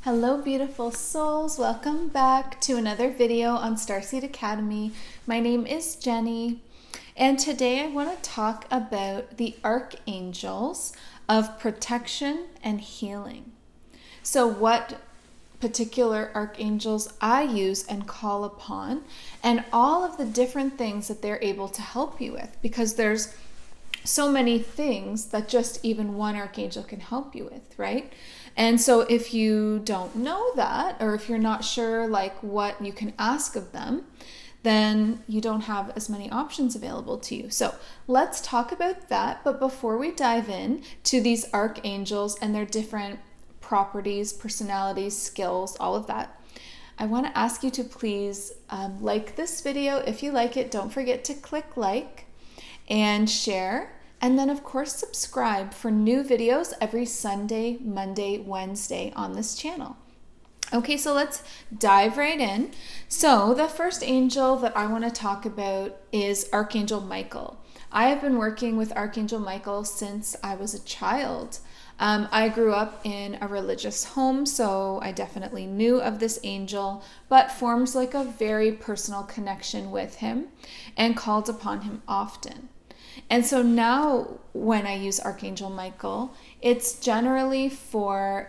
Hello beautiful souls, welcome back to another video on Starseed Academy. My name is Jenny and today I want to talk about the archangels of protection and healing. So what particular archangels I use and call upon, and all of the different things that they're able to help you with, because there's so many things that just even one archangel can help you with, right? And so if you don't know that, or if you're not sure like what you can ask of them, then you don't have as many options available to you. So let's talk about that. But before we dive in to these archangels and their different properties, personalities, skills, all of that, I want to ask you to please like this video. If you like it, don't forget to click like and share. And then of course subscribe for new videos every Sunday, Monday, Wednesday on this channel. Okay, so let's dive right in. So the first angel that I want to talk about is Archangel Michael. I have been working with Archangel Michael since I was a child. I grew up in a religious home, so I definitely knew of this angel, but formed like a very personal connection with him and called upon him often. And so now when I use Archangel Michael, it's generally for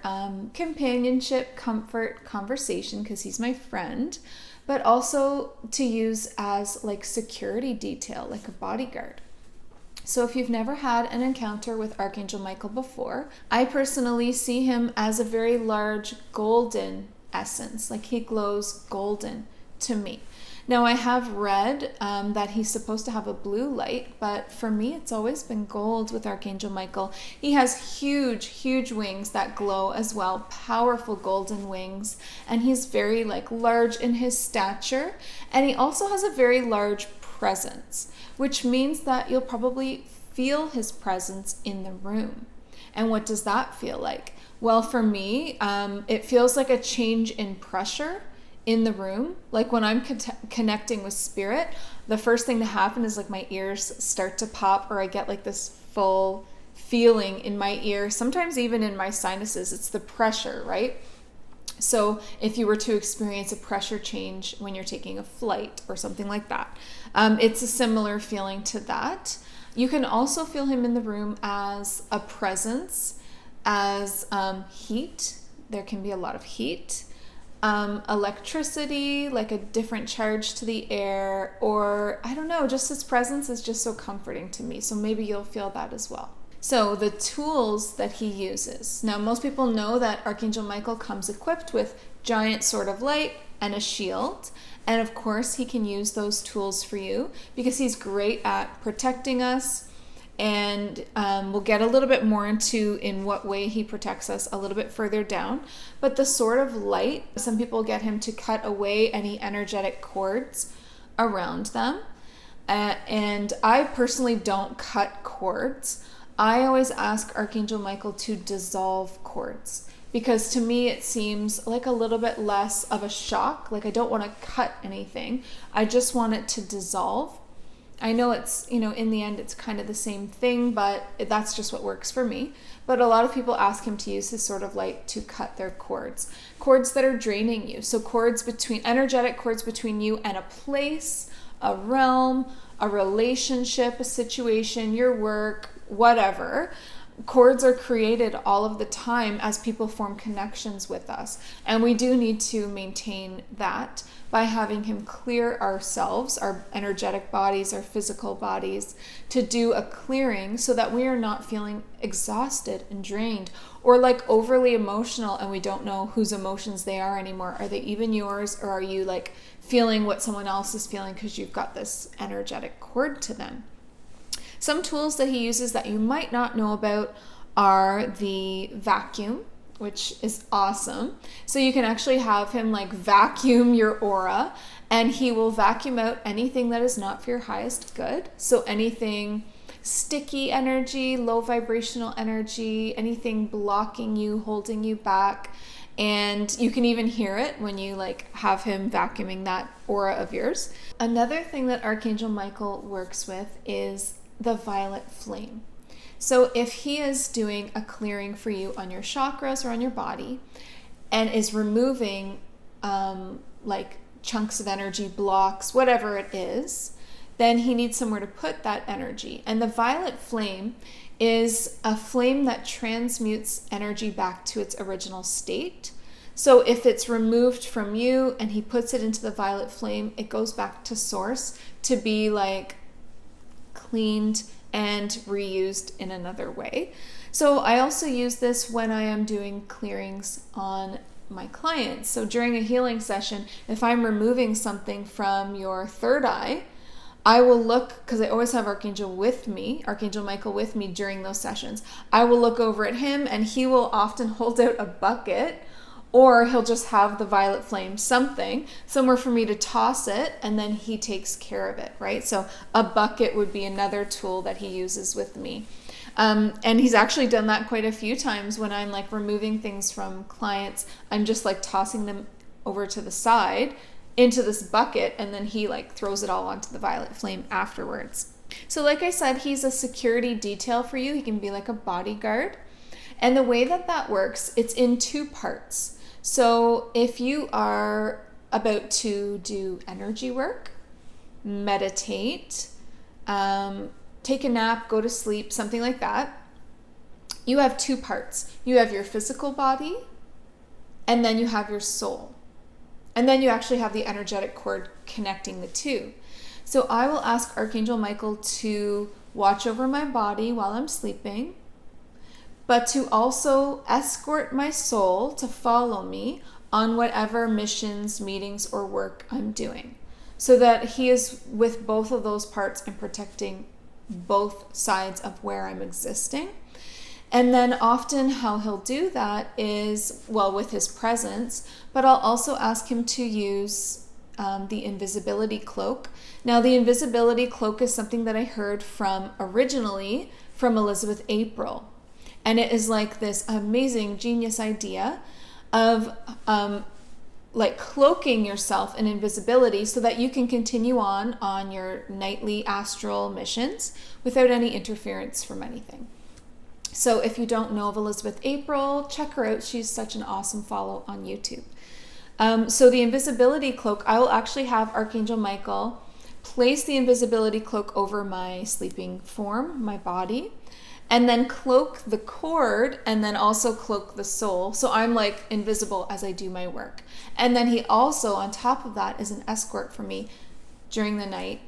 companionship, comfort, conversation, because he's my friend, but also to use as like security detail, like a bodyguard. So if you've never had an encounter with Archangel Michael before, I personally see him as a very large golden essence, like he glows golden to me. Now I have read that he's supposed to have a blue light, but for me it's always been gold with Archangel Michael. He has huge, huge wings that glow as well, powerful golden wings, and he's very like large in his stature, and he also has a very large presence, which means that you'll probably feel his presence in the room. And what does that feel like? Well, for me, it feels like a change in pressure in the room. Like when I'm connecting with spirit, the first thing to happen is like my ears start to pop, or I get like this full feeling in my ear, sometimes even in my sinuses. It's the pressure, right? So if you were to experience a pressure change when you're taking a flight or something like that, it's a similar feeling to that. You can also feel him in the room as a presence, as heat. There can be a lot of heat. Electricity, like a different charge to the air, or I don't know, just his presence is just so comforting to me. So maybe you'll feel that as well. So the tools that he uses. Now, most people know that Archangel Michael comes equipped with giant sword of light and a shield. And of course, he can use those tools for you because he's great at protecting us. And we'll get a little bit more into in what way he protects us a little bit further down. But the sword of light, some people get him to cut away any energetic cords around them. And I personally don't cut cords. I always ask Archangel Michael to dissolve cords, because to me it seems like a little bit less of a shock. Like I don't want to cut anything. I just want it to dissolve. I know it's, in the end it's kind of the same thing, but that's just what works for me. But a lot of people ask him to use his sword of light to cut their cords that are draining you. So energetic cords between you and a place, a realm, a relationship, a situation, your work, whatever. Cords are created all of the time as people form connections with us. And we do need to maintain that by having him clear ourselves, our energetic bodies, our physical bodies, to do a clearing so that we are not feeling exhausted and drained or like overly emotional and we don't know whose emotions they are anymore. Are they even yours, or are you like feeling what someone else is feeling because you've got this energetic cord to them? Some tools that he uses that you might not know about are the vacuum, which is awesome. So you can actually have him like vacuum your aura, and he will vacuum out anything that is not for your highest good. So anything sticky energy, low vibrational energy, anything blocking you, holding you back. And you can even hear it when you like have him vacuuming that aura of yours. Another thing that Archangel Michael works with is the violet flame. So if he is doing a clearing for you on your chakras or on your body, and is removing like chunks of energy, blocks, whatever it is, then he needs somewhere to put that energy. And the violet flame is a flame that transmutes energy back to its original state. So if it's removed from you and he puts it into the violet flame, it goes back to source to be like cleaned and reused in another way. So I also use this when I am doing clearings on my clients. So during a healing session, if I'm removing something from your third eye, I will look, because I always have Archangel Michael with me during those sessions. I will look over at him and he will often hold out a bucket, or he'll just have the violet flame, somewhere for me to toss it, and then he takes care of it, right? So a bucket would be another tool that he uses with me. And he's actually done that quite a few times when I'm like removing things from clients. I'm just like tossing them over to the side into this bucket, and then he like throws it all onto the violet flame afterwards. So like I said, he's a security detail for you. He can be like a bodyguard. And the way that works, it's in two parts. So if you are about to do energy work, meditate, take a nap, go to sleep, something like that, you have two parts. You have your physical body, and then you have your soul. And then you actually have the energetic cord connecting the two. So I will ask Archangel Michael to watch over my body while I'm sleeping, but to also escort my soul to follow me on whatever missions, meetings, or work I'm doing, so that he is with both of those parts and protecting both sides of where I'm existing. And then often how he'll do that is, well, with his presence, but I'll also ask him to use the Invisibility Cloak. Now, the Invisibility Cloak is something that I heard originally from Elizabeth April. And it is like this amazing genius idea of like cloaking yourself in invisibility so that you can continue on your nightly astral missions without any interference from anything. So if you don't know of Elizabeth April, check her out. She's such an awesome follow on YouTube. So the Invisibility Cloak, I will actually have Archangel Michael place the Invisibility Cloak over my sleeping form, my body, and then cloak the cord, and then also cloak the soul. So I'm like invisible as I do my work. And then he also, on top of that, is an escort for me during the night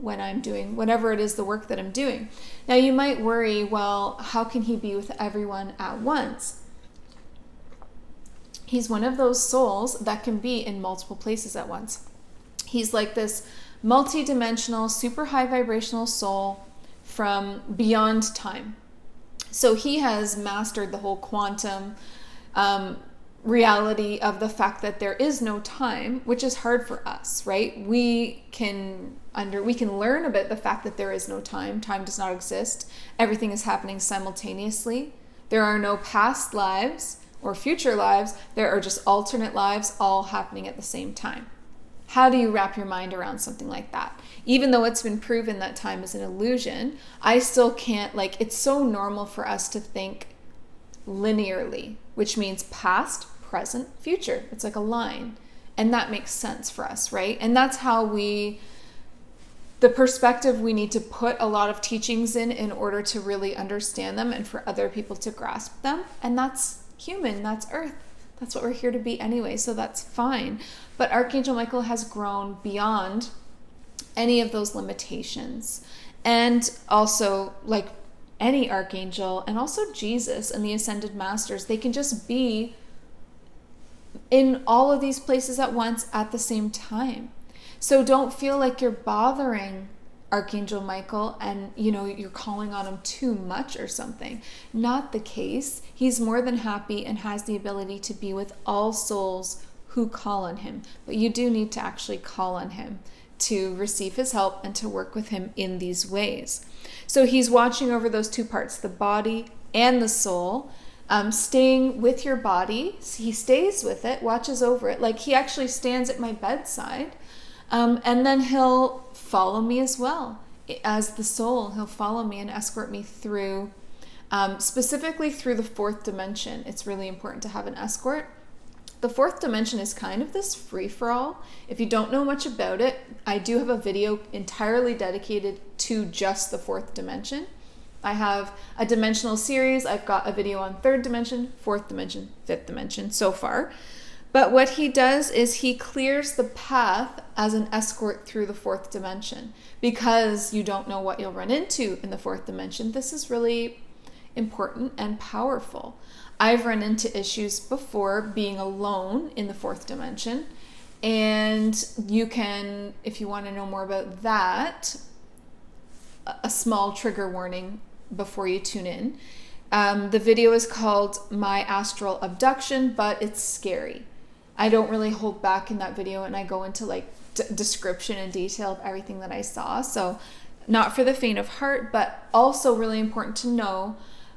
when I'm doing whatever it is, the work that I'm doing. Now you might worry, well, how can he be with everyone at once? He's one of those souls that can be in multiple places at once. He's like this multi-dimensional, super high vibrational soul from beyond time. So he has mastered the whole quantum reality of the fact that there is no time, which is hard for us, right? We can learn about the fact that there is no time. Time does not exist. Everything is happening simultaneously. There are no past lives or future lives. There are just alternate lives all happening at the same time. How do you wrap your mind around something like that? Even though it's been proven that time is an illusion, I still can't, it's so normal for us to think linearly, which means past, present, future. It's like a line. And that makes sense for us, right? And that's how the perspective we need to put a lot of teachings in order to really understand them and for other people to grasp them. And that's human, that's Earth. That's what we're here to be anyway, so that's fine. But Archangel Michael has grown beyond any of those limitations. And also, like any archangel, and also Jesus and the Ascended Masters, they can just be in all of these places at once at the same time. So don't feel like you're bothering Archangel Michael and you're calling on him too much or something. Not the case. He's more than happy and has the ability to be with all souls who call on him. But you do need to actually call on him to receive his help and to work with him in these ways. So he's watching over those two parts, the body and the soul, staying with your body. He stays with it, watches over it. Like he actually stands at my bedside. And then he'll follow me as well. As the soul, he'll follow me and escort me through, specifically through the fourth dimension. It's really important to have an escort The fourth dimension is kind of this free-for-all. If you don't know much about it, I do have a video entirely dedicated to just the fourth dimension. I have a dimensional series. I've got a video on third dimension, fourth dimension, fifth dimension so far. But what he does is he clears the path as an escort through the fourth dimension. Because you don't know what you'll run into in the fourth dimension, this is really important and powerful. I've run into issues before being alone in the fourth dimension. And you can, if you want to know more about that, a small trigger warning before you tune in. The video is called My Astral Abduction, but it's scary. I don't really hold back in that video, and I go into like description and detail of everything that I saw. So not for the faint of heart, but also really important to know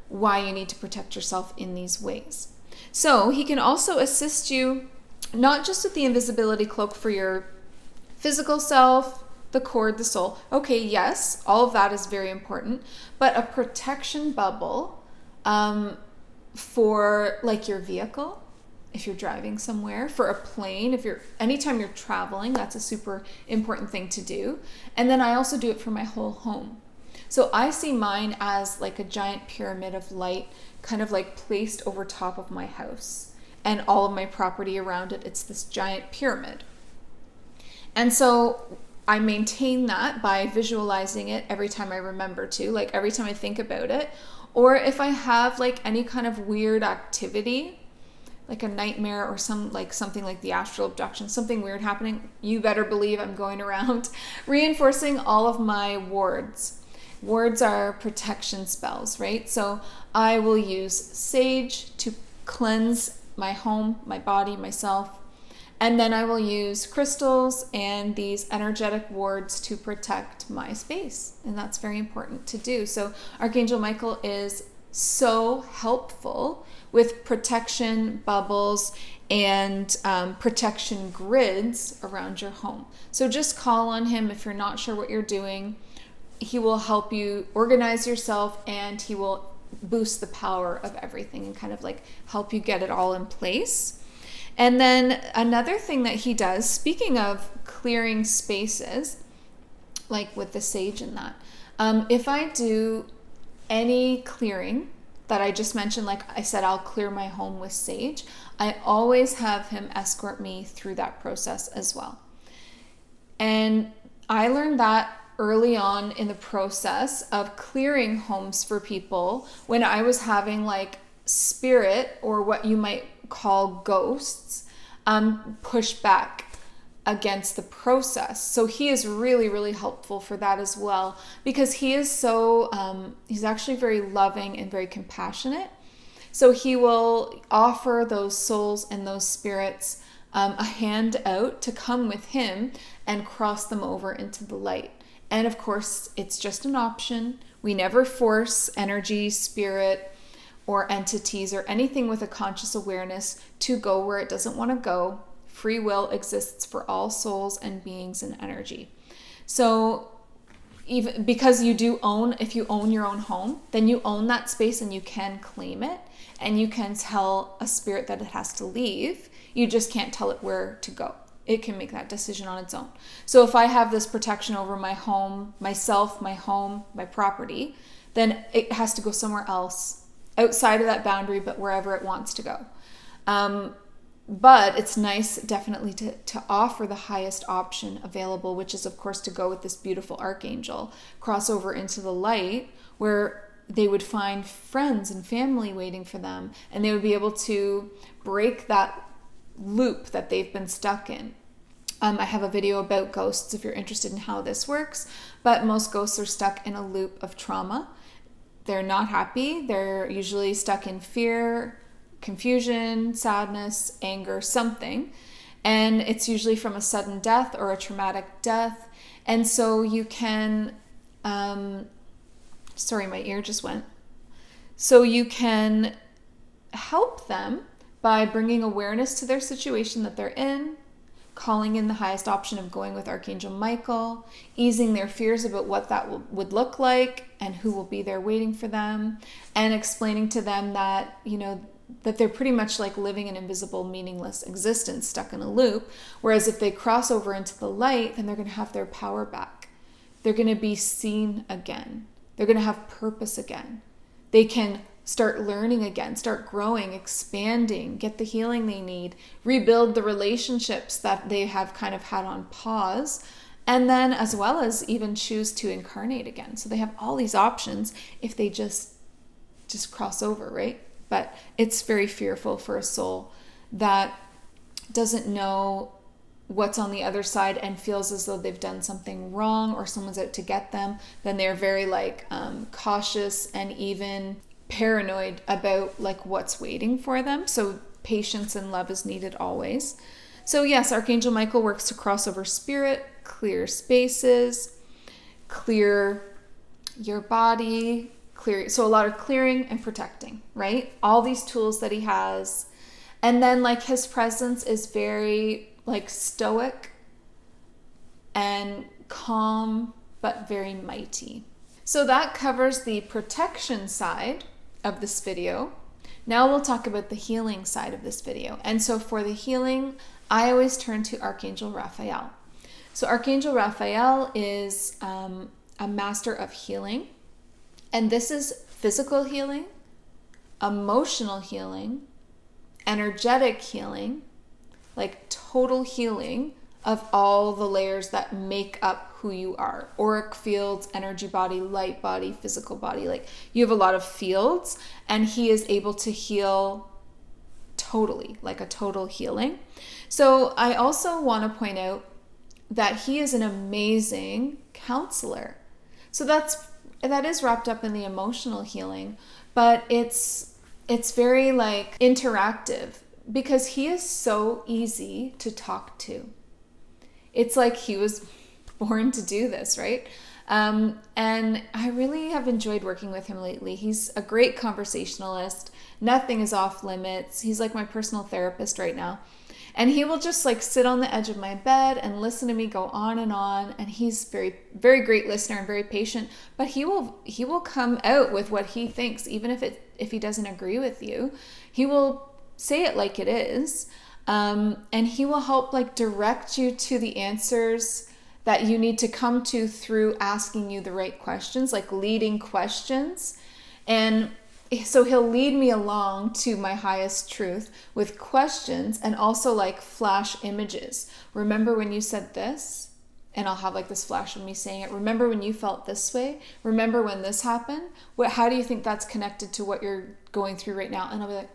why you need to protect yourself in these ways. So he can also assist you not just with the invisibility cloak for your physical self, the cord, the soul. Okay, yes, all of that is very important, but a protection bubble for like your vehicle, if you're driving somewhere, for a plane, anytime you're traveling, that's a super important thing to do. And then I also do it for my whole home. So I see mine as like a giant pyramid of light, kind of like placed over top of my house and all of my property around it. It's this giant pyramid. And so I maintain that by visualizing it every time I remember to, like every time I think about it. Or if I have like any kind of weird activity, like a nightmare or something like the astral abduction, something weird happening, you better believe I'm going around reinforcing all of my wards. Wards are protection spells, right? So I will use sage to cleanse my home, my body, myself. And then I will use crystals and these energetic wards to protect my space. And that's very important to do. So Archangel Michael is so helpful with protection bubbles and protection grids around your home. So just call on him if you're not sure what you're doing. He will help you organize yourself, and he will boost the power of everything and kind of like help you get it all in place. And then another thing that he does, speaking of clearing spaces, like with the sage and that, if I do any clearing that I just mentioned, like I said, I'll clear my home with sage, I always have him escort me through that process as well. And I learned that early on in the process of clearing homes for people when I was having like spirit, or what you might call ghosts, push back against the process. So he is really, really helpful for that as well, because he is so, he's actually very loving and very compassionate. So he will offer those souls and those spirits a hand out to come with him and cross them over into the light. And of course, it's just an option. We never force energy, spirit, or entities or anything with a conscious awareness to go where it doesn't want to go. Free will exists for all souls and beings and energy. So even because you do own, if you own your own home, then you own that space and you can claim it, and you can tell a spirit that it has to leave. You just can't tell it where to go. It can make that decision on its own. So if I have this protection over my home, myself, my home, my property, then it has to go somewhere else outside of that boundary, but wherever it wants to go. But it's nice definitely to offer the highest option available, which is of course to go with this beautiful archangel, cross over into the light where they would find friends and family waiting for them, and they would be able to break that loop that they've been stuck in. I have a video about ghosts if you're interested in how this works, but most ghosts are stuck in a loop of trauma. They're not happy. They're usually stuck in fear, confusion, sadness, anger, something. And it's usually from a sudden death or a traumatic death. And so you can, sorry, my ear just went. So you can help them by bringing awareness to their situation that they're in, calling in the highest option of going with Archangel Michael, easing their fears about what that would look like and who will be there waiting for them, and explaining to them that, you know, that they're pretty much like living an invisible, meaningless existence stuck in a loop. Whereas if they cross over into the light, then they're going to have their power back. They're going to be seen again. They're going to have purpose again. They can start learning again, start growing, expanding, get the healing they need, rebuild the relationships that they have kind of had on pause, and then as well as even choose to incarnate again. So they have all these options if they just cross over, right? But it's very fearful for a soul that doesn't know what's on the other side and feels as though they've done something wrong or someone's out to get them. Then they're very cautious and even paranoid about like what's waiting for them. So patience and love is needed always. So yes, Archangel Michael works to cross over spirit, clear spaces, clear your body, so a lot of clearing and protecting, right? All these tools that he has. And then like his presence is very like stoic and calm, but very mighty. So that covers the protection side of this video. Now we'll talk about the healing side of this video. And so for the healing, I always turn to Archangel Raphael. So Archangel Raphael is a master of healing. And this is physical healing, emotional healing, energetic healing, like total healing of all the layers that make up who you are. Auric fields, energy body, light body, physical body. Like you have a lot of fields, and he is able to heal totally, like a total healing. So I also want to point out that he is an amazing counselor. So that is wrapped up in the emotional healing, but it's very like interactive because he is so easy to talk to. It's like he was born to do this, right? And I really have enjoyed working with him lately. He's a great conversationalist. Nothing is off limits. He's like my personal therapist right now. And he will just like sit on the edge of my bed and listen to me go on. And he's very, very great listener and very patient, but he will come out with what he thinks, even if he doesn't agree with you. He will say it like it is. And he will help like direct you to the answers that you need to come to through asking you the right questions, like leading questions. And so he'll lead me along to my highest truth with questions and also like flash images. Remember when you said this? And I'll have like this flash of me saying it. Remember when you felt this way? Remember when this happened? How do you think that's connected to what you're going through right now? And I'll be like,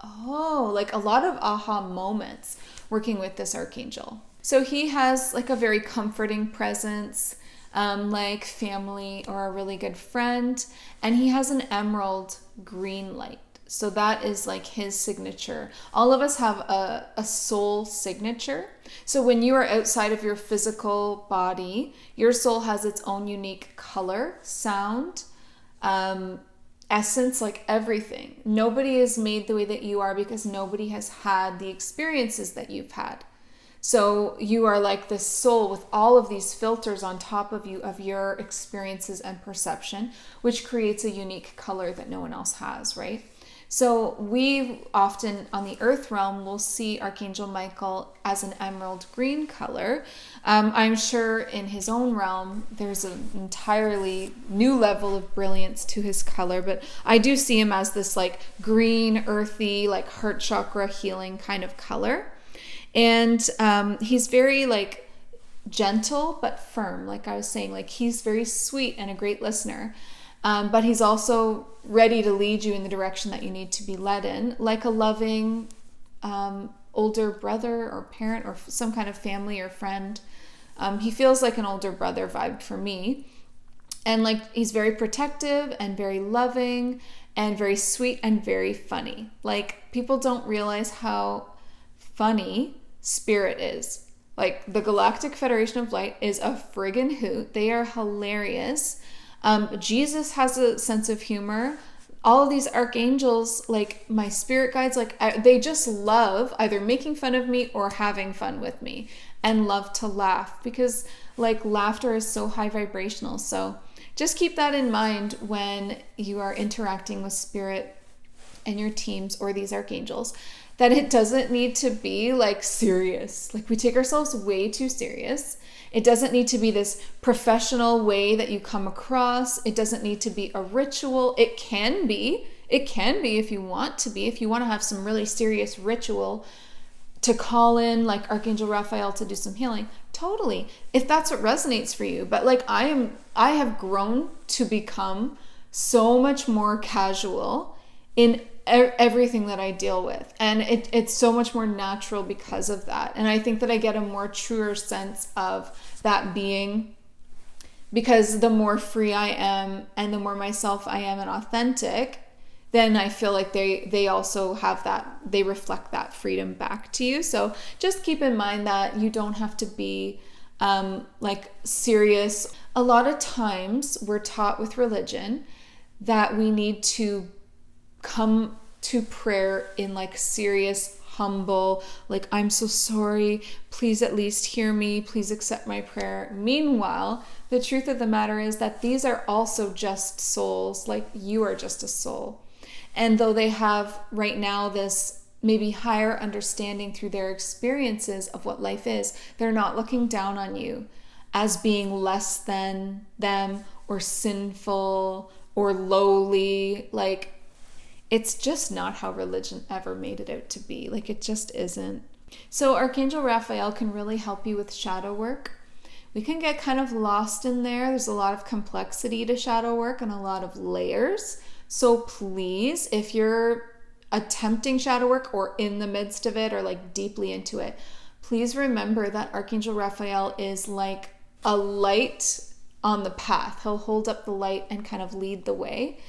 oh, like a lot of aha moments working with this archangel. So he has like a very comforting presence, like family or a really good friend. And he has an emerald green light. So that is like his signature. All of us have a soul signature. So when you are outside of your physical body, your soul has its own unique color, sound, essence, like everything. Nobody is made the way that you are because nobody has had the experiences that you've had. So you are like this soul with all of these filters on top of you of your experiences and perception, which creates a unique color that no one else has, right? So we often on the earth realm will see Archangel Michael as an emerald green color. I'm sure in his own realm, there's an entirely new level of brilliance to his color, but I do see him as this like green, earthy, like heart chakra healing kind of color. And he's very like gentle but firm, like I was saying, like he's very sweet and a great listener, but he's also ready to lead you in the direction that you need to be led in, like a loving older brother or parent or some kind of family or friend. He feels like an older brother vibe for me, and like he's very protective and very loving and very sweet and very funny. Like people don't realize how funny spirit is. Like the Galactic Federation of Light is a friggin' hoot. They are hilarious. Jesus has a sense of humor. All of these archangels, like my spirit guides, like they just love either making fun of me or having fun with me and love to laugh because like laughter is so high vibrational. So just keep that in mind when you are interacting with spirit and your teams or these archangels, that it doesn't need to be like serious. Like we take ourselves way too serious. It doesn't need to be this professional way that you come across. It doesn't need to be a ritual. It can be if you want to be, if you want to have some really serious ritual to call in like Archangel Raphael to do some healing. Totally. If that's what resonates for you. But like I have grown to become so much more casual in everything that I deal with. And it's so much more natural because of that. And I think that I get a more truer sense of that being, because the more free I am and the more myself I am and authentic, then I feel like they also have that, they reflect that freedom back to you. So just keep in mind that you don't have to be like serious. A lot of times we're taught with religion that we need to come to prayer in like serious, humble, like, I'm so sorry, please at least hear me, please accept my prayer. Meanwhile, the truth of the matter is that these are also just souls, like you are just a soul. And though they have right now this maybe higher understanding through their experiences of what life is, they're not looking down on you as being less than them or sinful or lowly. Like, it's just not how religion ever made it out to be. Like, it just isn't. So Archangel Raphael can really help you with shadow work. We can get kind of lost in there. There's a lot of complexity to shadow work and a lot of layers. So please, if you're attempting shadow work or in the midst of it or like deeply into it, please remember that Archangel Raphael is like a light on the path. He'll hold up the light and kind of lead the way.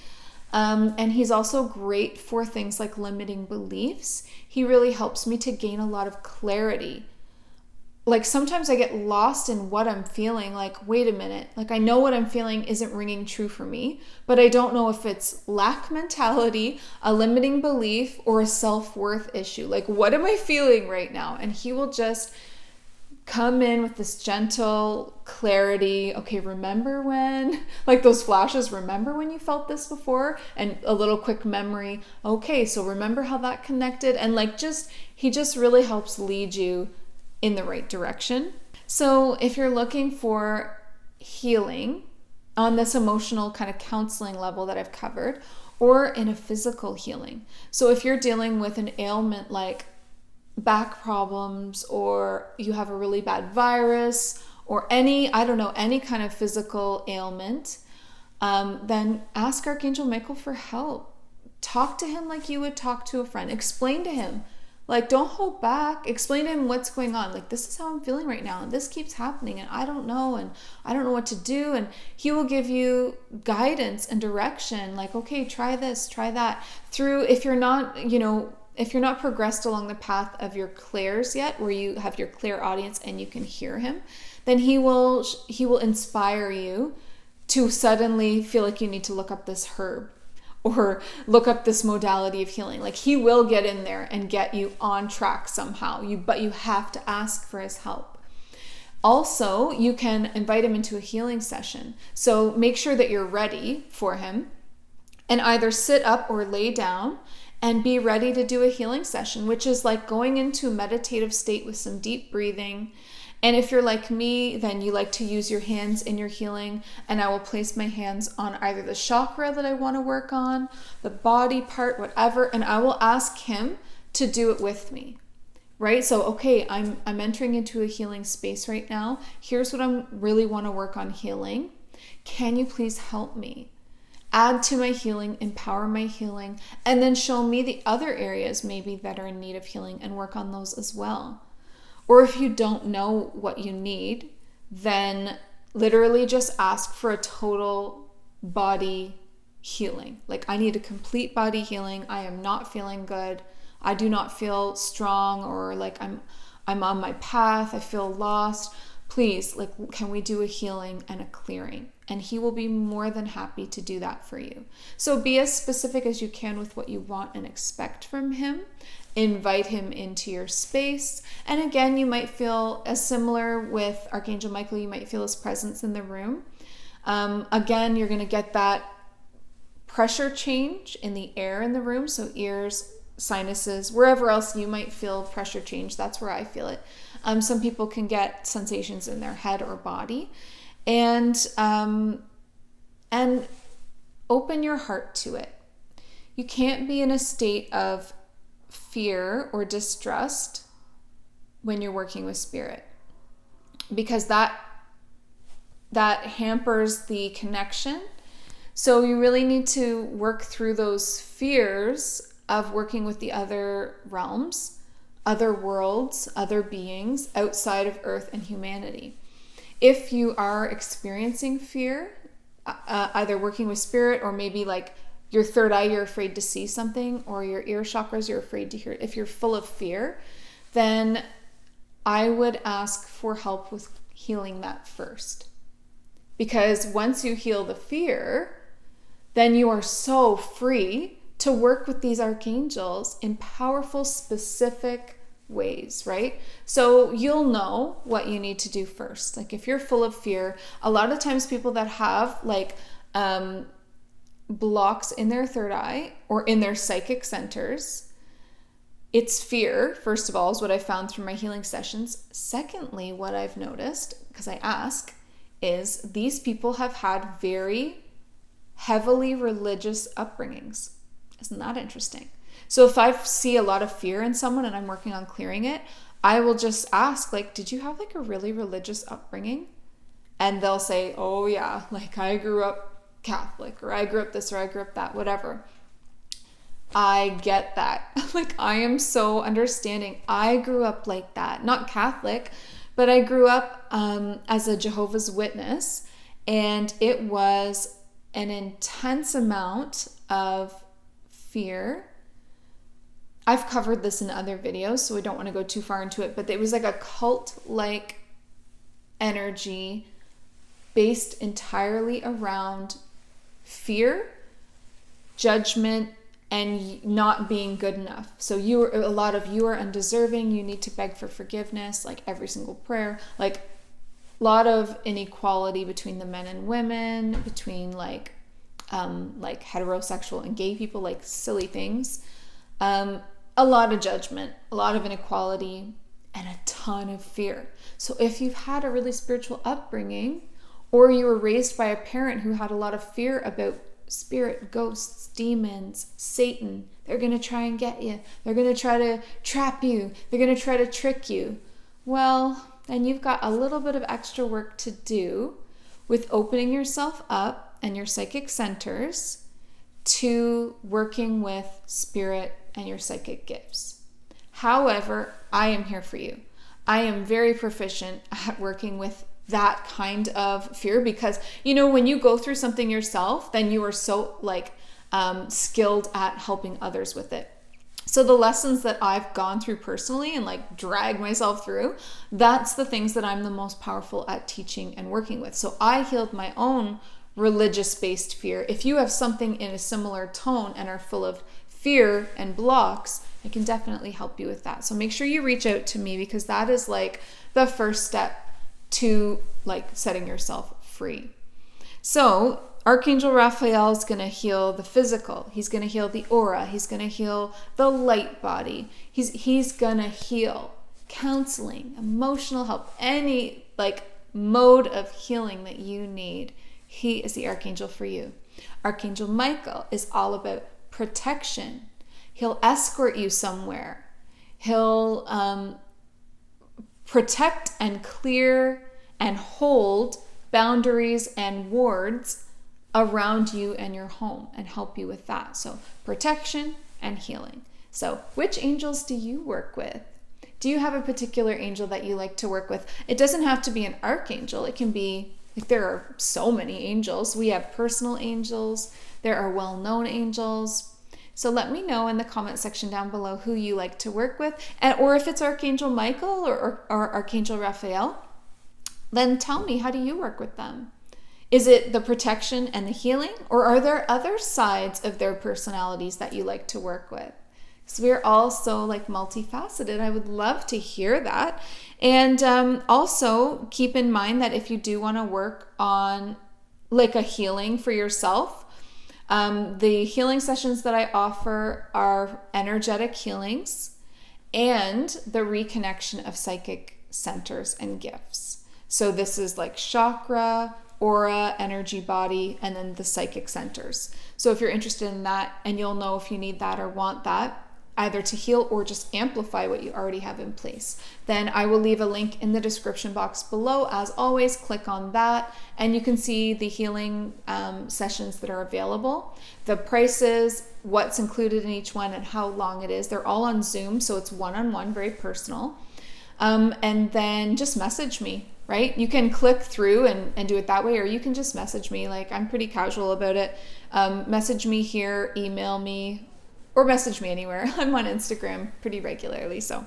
And he's also great for things like limiting beliefs. He really helps me to gain a lot of clarity. Like sometimes I get lost in what I'm feeling. Like, wait a minute, like I know what I'm feeling isn't ringing true for me, but I don't know if it's lack mentality, a limiting belief, or a self-worth issue. Like, what am I feeling right now? And he will just come in with this gentle clarity. Okay, remember when, like those flashes, remember when you felt this before? And a little quick memory. Okay, so remember how that connected? And like he just really helps lead you in the right direction. So if you're looking for healing on this emotional kind of counseling level that I've covered, or in a physical healing. So if you're dealing with an ailment like back problems, or you have a really bad virus, or any kind of physical ailment, then ask Archangel Michael for help. Talk to him like you would talk to a friend. Explain to him. Like, don't hold back. Explain to him what's going on. Like, this is how I'm feeling right now, and this keeps happening, and I don't know what to do. And he will give you guidance and direction. Like, okay, try this, try that. Through, if you're not progressed along the path of your clairs yet, where you have your clairaudience and you can hear him, then he will inspire you to suddenly feel like you need to look up this herb or look up this modality of healing. Like, he will get in there and get you on track somehow. But you have to ask for his help. Also, you can invite him into a healing session. So make sure that you're ready for him, and either sit up or lay down and be ready to do a healing session, which is like going into a meditative state with some deep breathing. And if you're like me, then you like to use your hands in your healing, and I will place my hands on either the chakra that I want to work on, the body part, whatever, and I will ask him to do it with me. Right? So, okay, I'm entering into a healing space right now. Here's what I really want to work on healing. Can you please help me? Add to my healing, empower my healing, and then show me the other areas maybe that are in need of healing and work on those as well. Or if you don't know what you need, then literally just ask for a total body healing. Like, I need a complete body healing. I am not feeling good. I do not feel strong, or like I'm on my path. I feel lost. Please, like, can we do a healing and a clearing? And he will be more than happy to do that for you. So be as specific as you can with what you want and expect from him. Invite him into your space. And again, you might feel as similar with Archangel Michael, you might feel his presence in the room. Again, you're going to get that pressure change in the air in the room, so ears, sinuses, wherever else you might feel pressure change, that's where I feel it. Some people can get sensations in their head or body, and open your heart to it. You can't be in a state of fear or distrust when you're working with spirit, because that hampers the connection. So you really need to work through those fears of working with the other realms, other worlds, other beings outside of Earth and humanity. If you are experiencing fear, either working with spirit, or maybe like your third eye, you're afraid to see something, or your ear chakras, you're afraid to hear it. If you're full of fear, then I would ask for help with healing that first. Because once you heal the fear, then you are so free to work with these archangels in powerful, specific ways, right? So you'll know what you need to do first. Like if you're full of fear, a lot of times people that have like blocks in their third eye or in their psychic centers, it's fear, first of all, is what I found through my healing sessions. Secondly, what I've noticed, because I ask, is these people have had very heavily religious upbringings. Isn't that interesting? So if I see a lot of fear in someone and I'm working on clearing it, I will just ask, like, did you have like a really religious upbringing? And they'll say, oh yeah, like I grew up Catholic, or I grew up this, or I grew up that, whatever. I get that. Like I am so understanding. I grew up like that, not Catholic, but I grew up as a Jehovah's Witness, and it was an intense amount of fear. I've covered this in other videos, so I don't want to go too far into it, but it was like a cult-like energy based entirely around fear, judgment, and not being good enough. So a lot of you are undeserving, you need to beg for forgiveness, like every single prayer, like a lot of inequality between the men and women, between like heterosexual and gay people, like silly things. A lot of judgment, a lot of inequality, and a ton of fear. So if you've had a really spiritual upbringing, or you were raised by a parent who had a lot of fear about spirit, ghosts, demons, Satan, they're going to try and get you. They're going to try to trap you. They're going to try to trick you. Well, then you've got a little bit of extra work to do with opening yourself up and your psychic centers to working with spirit and your psychic gifts. However, I am here for you. I am very proficient at working with that kind of fear, because when you go through something yourself, then you are so skilled at helping others with it. So the lessons that I've gone through personally and dragged myself through, that's the things that I'm the most powerful at teaching and working with. So I healed my own religious-based fear. If you have something in a similar tone and are full of fear and blocks, I can definitely help you with that. So make sure you reach out to me, because that is the first step to setting yourself free. So Archangel Raphael is going to heal the physical. He's going to heal the aura. He's going to heal the light body. He's going to heal counseling, emotional help, any mode of healing that you need. He is the archangel for you. Archangel Michael is all about protection. He'll escort you somewhere. He'll protect and clear and hold boundaries and wards around you and your home and help you with that. So protection and healing. So which angels do you work with? Do you have a particular angel that you like to work with? It doesn't have to be an archangel. It can be, there are so many angels. We have personal angels. There are well-known angels. So let me know in the comment section down below who you like to work with, or if it's Archangel Michael or Archangel Raphael, then tell me, how do you work with them? Is it the protection and the healing, or are there other sides of their personalities that you like to work with? Because we're all so multifaceted. I would love to hear that. And also keep in mind that if you do want to work on a healing for yourself, The healing sessions that I offer are energetic healings and the reconnection of psychic centers and gifts. So this is like chakra, aura, energy body, and then the psychic centers. So if you're interested in that, and you'll know if you need that or want that, either to heal or just amplify what you already have in place, then I will leave a link in the description box below. As always, click on that and you can see the healing sessions that are available, the prices, what's included in each one, and how long it is. They're all on Zoom, so it's one-on-one, very personal. And then just message me, right? You can click through and do it that way, or you can just message me. Like, I'm pretty casual about it. Message me here, email me, or message me anywhere. I'm on Instagram pretty regularly. So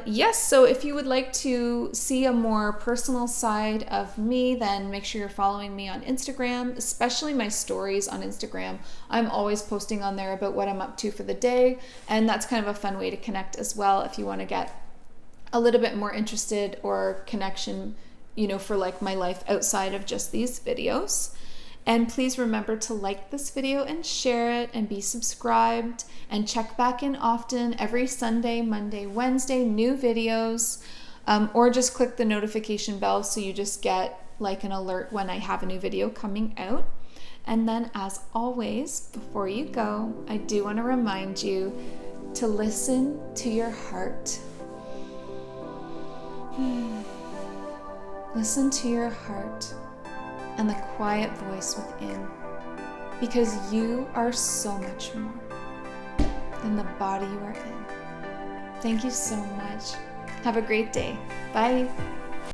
yes, so if you would like to see a more personal side of me, then make sure you're following me on Instagram, especially my stories on Instagram. I'm always posting on there about what I'm up to for the day, and that's kind of a fun way to connect as well if you want to get a little bit more interested or connection, you know, for like my life outside of just these videos. And please remember to like this video and share it and be subscribed, and check back in often every Sunday, Monday, Wednesday, new videos, or just click the notification bell so you just get like an alert when I have a new video coming out. And then, as always, before you go, I do want to remind you to listen to your heart. Listen to your heart and the quiet voice within, because you are so much more than the body you are in. Thank you so much. Have a great day. Bye.